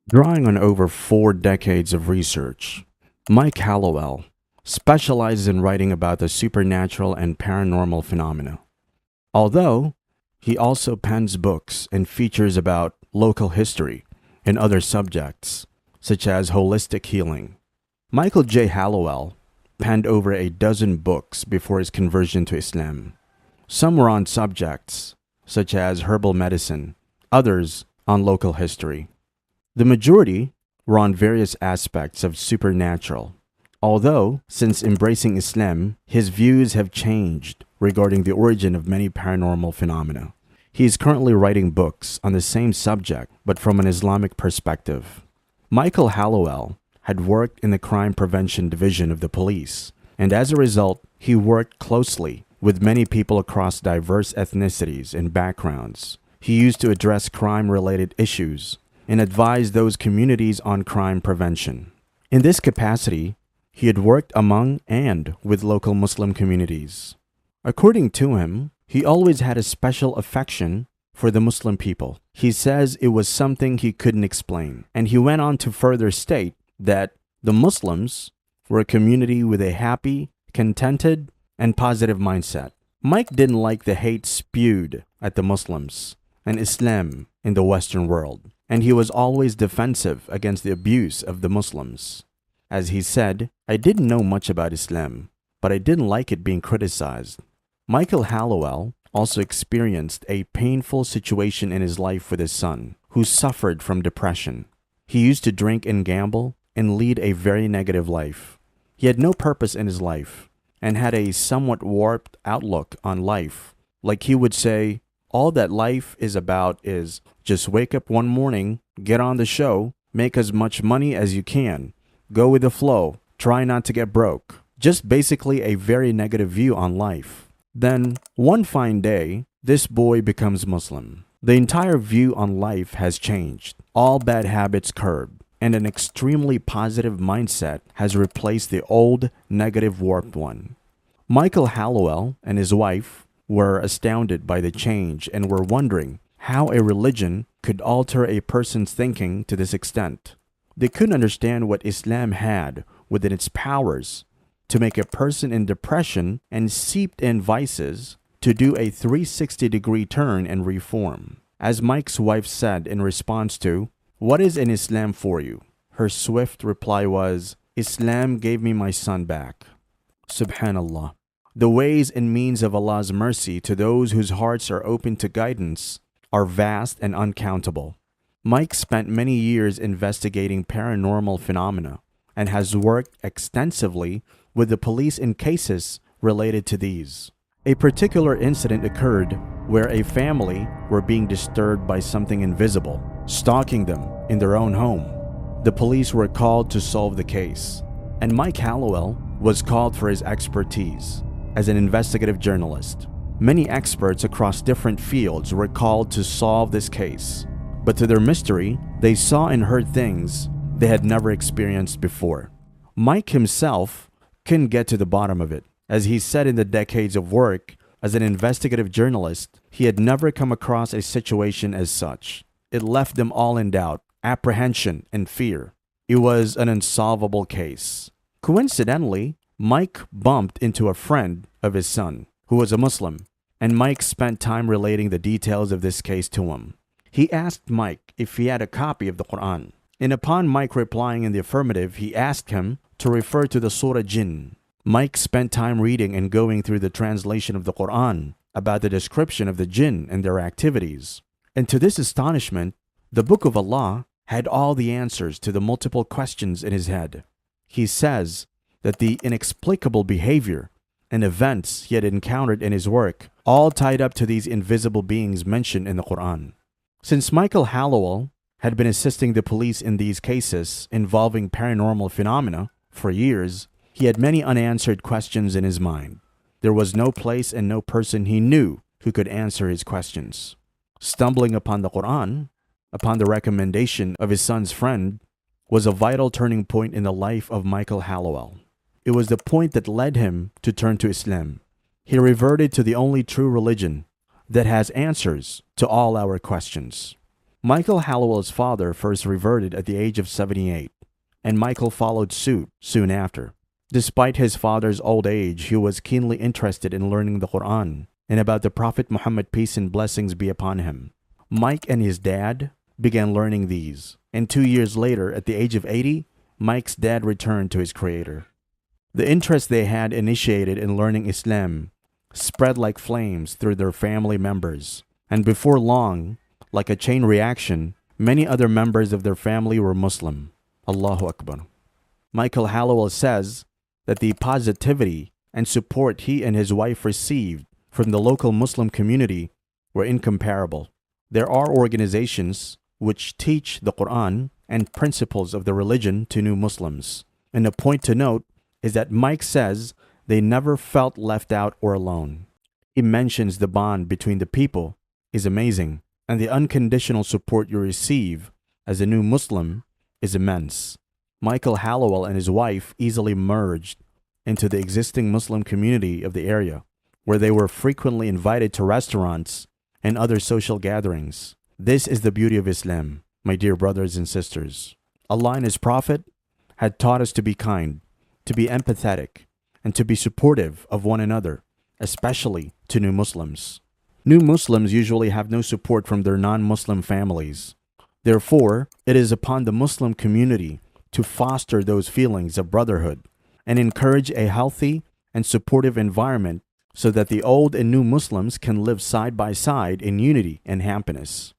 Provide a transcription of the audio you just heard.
Drawing on over 4 decades of research, Mike Hallowell specializes in writing about the supernatural and paranormal phenomena. Although he also pens books and features about local history and other subjects, such as holistic healing. Michael J. Hallowell penned over a dozen books before his conversion to Islam. Some were on subjects such as herbal medicine, others on local history. The majority were on various aspects of supernatural, although, since embracing Islam, his views have changed regarding the origin of many paranormal phenomena. He is currently writing books on the same subject, but from an Islamic perspective. Michael Hallowell had worked in the crime prevention division of the police, and as a result, he worked closely with many people across diverse ethnicities and backgrounds. He used to address crime-related issues and advise those communities on crime prevention. In this capacity, he had worked among and with local Muslim communities. According to him, he always had a special affection for the Muslim people. He says it was something he couldn't explain, and he went on to further state that the Muslims were a community with a happy, contented, and positive mindset. Mike didn't like the hate spewed at the Muslims and Islam in the Western world, and he was always defensive against the abuse of the Muslims. As he said, "I didn't know much about Islam, but I didn't like it being criticized." Michael Hallowell also experienced a painful situation in his life with his son, who suffered from depression. He used to drink and gamble and lead a very negative life. He had no purpose in his life and had a somewhat warped outlook on life. Like he would say, all that life is about is just wake up one morning, get on the show, make as much money as you can, go with the flow, try not to get broke. Just basically a very negative view on life. Then, one fine day, this boy becomes Muslim. The entire view on life has changed. All bad habits curbed, and an extremely positive mindset has replaced the old, negative, warped one. Michael Hallowell and his wife were astounded by the change and were wondering how a religion could alter a person's thinking to this extent. They couldn't understand what Islam had within its powers to make a person in depression and seeped in vices to do a 360-degree turn and reform. As Mike's wife said in response to, "What is in Islam for you?" her swift reply was, "Islam gave me my son back." Subhanallah. The ways and means of Allah's mercy to those whose hearts are open to guidance are vast and uncountable. Mike spent many years investigating paranormal phenomena and has worked extensively with the police in cases related to these. A particular incident occurred where a family were being disturbed by something invisible, stalking them in their own home. The police were called to solve the case, and Mike Hallowell was called for his expertise as an investigative journalist. Many experts across different fields were called to solve this case, but to their mystery, they saw and heard things they had never experienced before. Mike himself couldn't get to the bottom of it. As he said in the decades of work as an investigative journalist, he had never come across a situation as such. It left them all in doubt, apprehension, and fear. It was an unsolvable case. Coincidentally, Mike bumped into a friend of his son, who was a Muslim, and Mike spent time relating the details of this case to him. He asked Mike if he had a copy of the Quran, and upon Mike replying in the affirmative, he asked him to refer to the Surah Jinn. Mike spent time reading and going through the translation of the Quran about the description of the jinn and their activities. And to this astonishment, the Book of Allah had all the answers to the multiple questions in his head. He says that the inexplicable behavior and events he had encountered in his work all tied up to these invisible beings mentioned in the Quran. Since Michael Hallowell had been assisting the police in these cases involving paranormal phenomena for years, he had many unanswered questions in his mind. There was no place and no person he knew who could answer his questions. Stumbling upon the Quran, upon the recommendation of his son's friend, was a vital turning point in the life of Michael Hallowell. It was the point that led him to turn to Islam. He reverted to the only true religion that has answers to all our questions. Michael Hallowell's father first reverted at the age of 78, and Michael followed suit soon after. Despite his father's old age, he was keenly interested in learning the Quran and about the Prophet Muhammad, peace and blessings be upon him. Mike and his dad began learning these, and 2 years later, at the age of 80, Mike's dad returned to his creator. The interest they had initiated in learning Islam spread like flames through their family members, and before long, like a chain reaction, many other members of their family were Muslim. Allahu Akbar. Michael Hallowell says that the positivity and support he and his wife received from the local Muslim community were incomparable. There are organizations which teach the Quran and principles of the religion to new Muslims. And a point to note is that Mike says they never felt left out or alone. He mentions the bond between the people is amazing, and the unconditional support you receive as a new Muslim is immense. Michael Hallowell and his wife easily merged into the existing Muslim community of the area, where they were frequently invited to restaurants and other social gatherings. This is the beauty of Islam, my dear brothers and sisters. Allah and His Prophet had taught us to be kind, to be empathetic, and to be supportive of one another, especially to new Muslims. New Muslims usually have no support from their non-Muslim families. Therefore, it is upon the Muslim community to foster those feelings of brotherhood and encourage a healthy and supportive environment so that the old and new Muslims can live side by side in unity and happiness.